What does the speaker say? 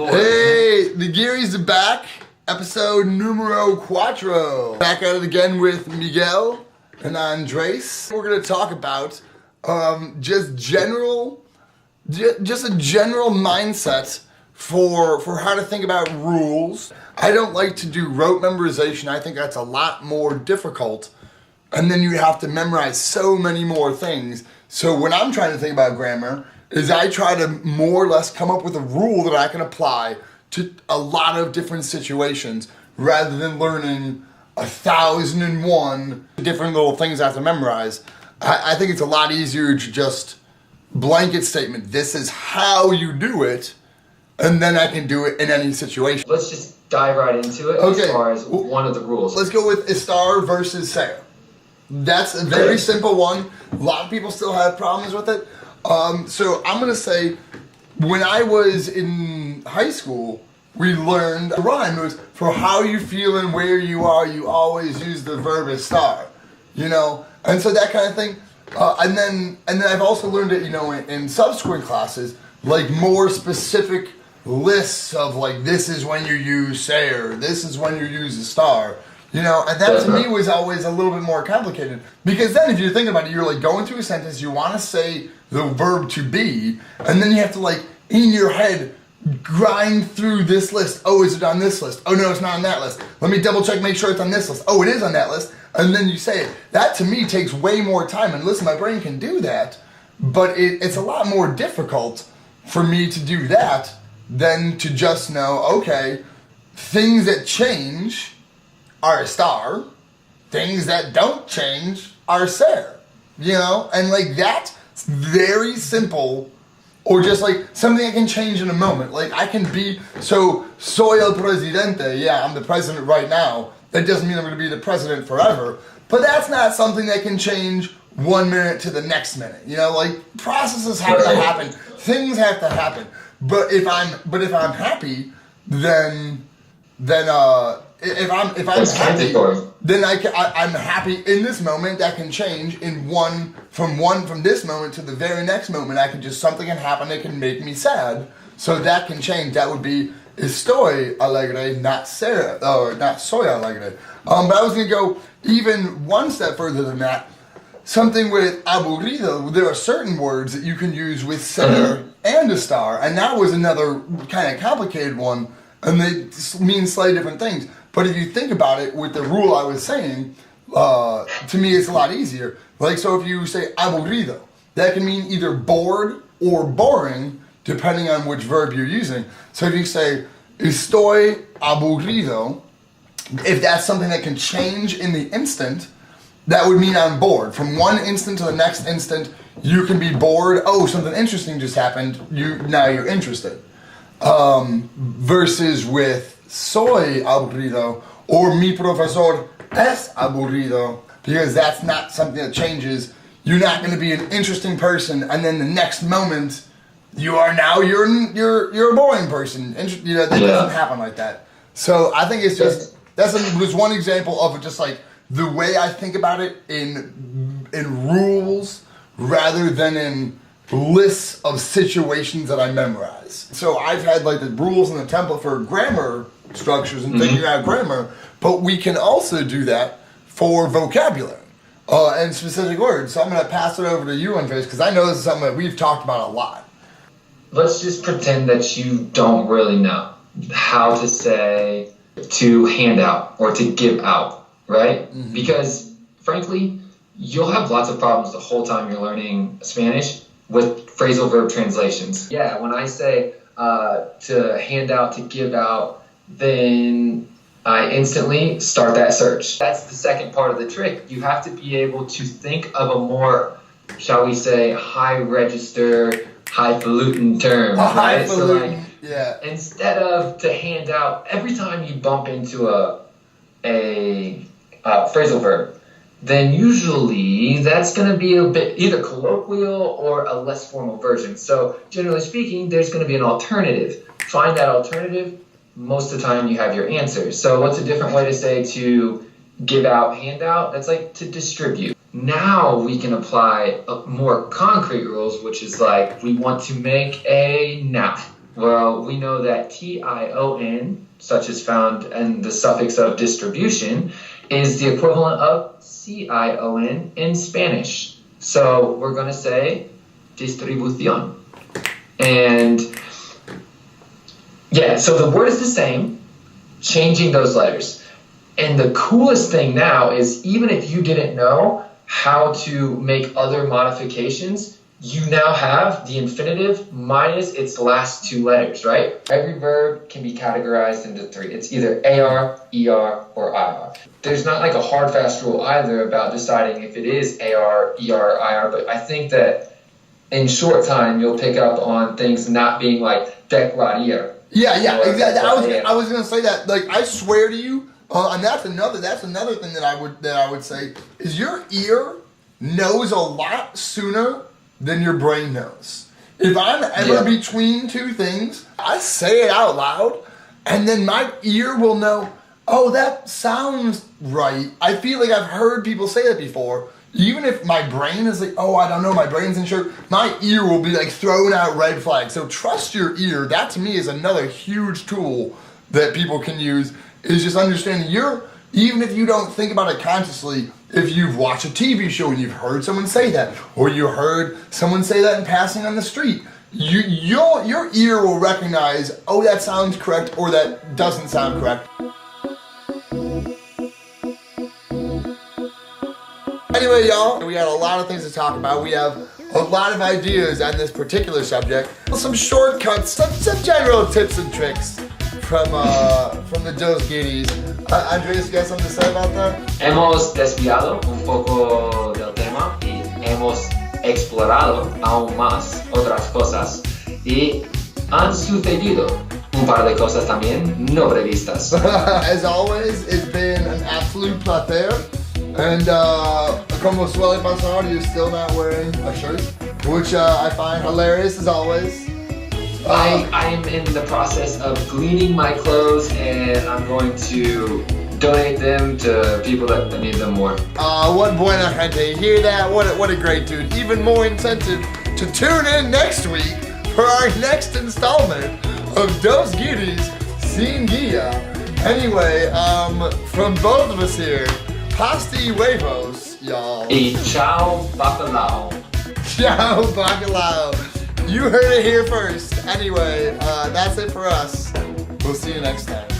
board. Hey, the Guiris are back. Episode numero cuatro. Back at it again with Miguel and Andres. We're going to talk about just a general mindset for how to think about rules. I don't like to do rote memorization. I think that's a lot more difficult. And then you have to memorize so many more things. So when I'm trying to think about grammar, is I try to more or less come up with a rule that I can apply to a lot of different situations rather than learning 1,001 different little things I have to memorize. I think it's a lot easier to just blanket statement, this is how you do it, and then I can do it in any situation. Let's just dive right into it as far as one of the rules. Let's go with estar versus ser. That's a very simple one. A lot of people still have problems with it. So I'm going to say, when I was in high school, we learned a rhyme. It was, for how you feel and where you are, you always use the verb estar. You know? And so that kind of thing. And then I've also learned it, in subsequent classes, like more specific lists of like, this is when you use ser, this is when you use estar. And that to me was always a little bit more complicated. Because then if you think about it, you're like going through a sentence, you want to say the verb to be, and then you have to like, in your head, grind through this list. Oh, is it on this list? Oh no, it's not on that list. Let me double check, make sure it's on this list. Oh, it is on that list. And then you say it. That to me takes way more time. And listen, my brain can do that, but it's a lot more difficult for me to do that than to just know, okay, things that change are estar, things that don't change are ser, and like that's very simple, or just like something I can change in a moment. Like I can be, soy el presidente, yeah, I'm the president right now. That doesn't mean I'm going to be the president forever, but that's not something that can change 1 minute to the next minute. Like processes have to happen, things have to happen. But if I'm happy, then if I'm happy, then I'm happy in this moment. That can change from this moment to the very next moment. Something can happen that can make me sad. So that can change. That would be estoy alegre, not ser, or not soy alegre. But I was gonna go even one step further than that. Something with aburrido, there are certain words that you can use with ser and estar, and that was another kind of complicated one, and they mean slightly different things. But if you think about it with the rule I was saying, to me it's a lot easier. Like, so if you say aburrido, that can mean either bored or boring, depending on which verb you're using. So if you say, estoy aburrido, if that's something that can change in the instant, that would mean I'm bored. From one instant to the next instant, you can be bored. Oh, something interesting just happened. Now you're interested. Versus with soy aburrido or mi profesor es aburrido, because that's not something that changes. You're not going to be an interesting person, and then the next moment you're a boring person. That doesn't happen like that. So I think it's just that's one example of just like the way I think about it in rules rather than in lists of situations that I memorize. So I've had like the rules and the template for grammar structures and figuring out grammar, but we can also do that for vocabulary and specific words. So I'm going to pass it over to you, Andres, because I know this is something that we've talked about a lot. Let's just pretend that you don't really know how to say to hand out or to give out, right? Mm-hmm. Because frankly, you'll have lots of problems the whole time you're learning Spanish with phrasal verb translations. Yeah, when I say to hand out, to give out, then I instantly start that search. That's the second part of the trick. You have to be able to think of a more, shall we say, high register, highfalutin term, right? So like, instead of to hand out, every time you bump into a phrasal verb, then usually that's going to be a bit either colloquial or a less formal version. So generally speaking, there's going to be an alternative. Find that alternative. Most of the time you have your answer. So what's a different way to say to give out, hand out? That's like to distribute. Now we can apply more concrete rules, which is like we want to make a noun. Well, we know that tion, such as found in the suffix of distribution, is the equivalent of cion in Spanish. So we're going to say distribución. And yeah, so the word is the same, changing those letters. And the coolest thing now is even if you didn't know how to make other modifications, you now have the infinitive minus its last two letters, right? Every verb can be categorized into three. It's either AR, ER, or IR. There's not like a hard, fast rule either about deciding if it is AR, ER, or IR, but I think that in short time, you'll pick up on things not being like declarir. Yeah, exactly. I was gonna say that. Like, I swear to you, and that's another thing that I would say is your ear knows a lot sooner than your brain knows. If I'm ever between two things, I say it out loud, and then my ear will know, oh, that sounds right. I feel like I've heard people say that before. Even if my brain is like, oh, I don't know, my brain's in sure, my ear will be like throwing out red flags. So trust your ear. That to me is another huge tool that people can use, is just understanding even if you don't think about it consciously, if you've watched a TV show and you've heard someone say that, or you heard someone say that in passing on the street, your ear will recognize, oh, that sounds correct, or that doesn't sound correct. Anyway, y'all, we had a lot of things to talk about. We have a lot of ideas on this particular subject. Some shortcuts, some general tips and tricks from the Dos Guiris. Andres, you got something to say about that? Hemos desviado un poco del tema y hemos explorado aún más otras cosas y han sucedido un par de cosas también no previstas. As always, it's been an absolute placer. And como suele pasar, you're still not wearing a shirt, which I find hilarious as always. I'm in the process of cleaning my clothes, and I'm going to donate them to people that need them more. What buena gente. Hear that? What a great dude. Even more incentive to tune in next week for our next installment of Dos Guiris Sin Guia. Anyway, from both of us here, pasta y huevos, y'all. Y ciao, bacalao. Ciao, bacalao. You heard it here first. Anyway, that's it for us. We'll see you next time.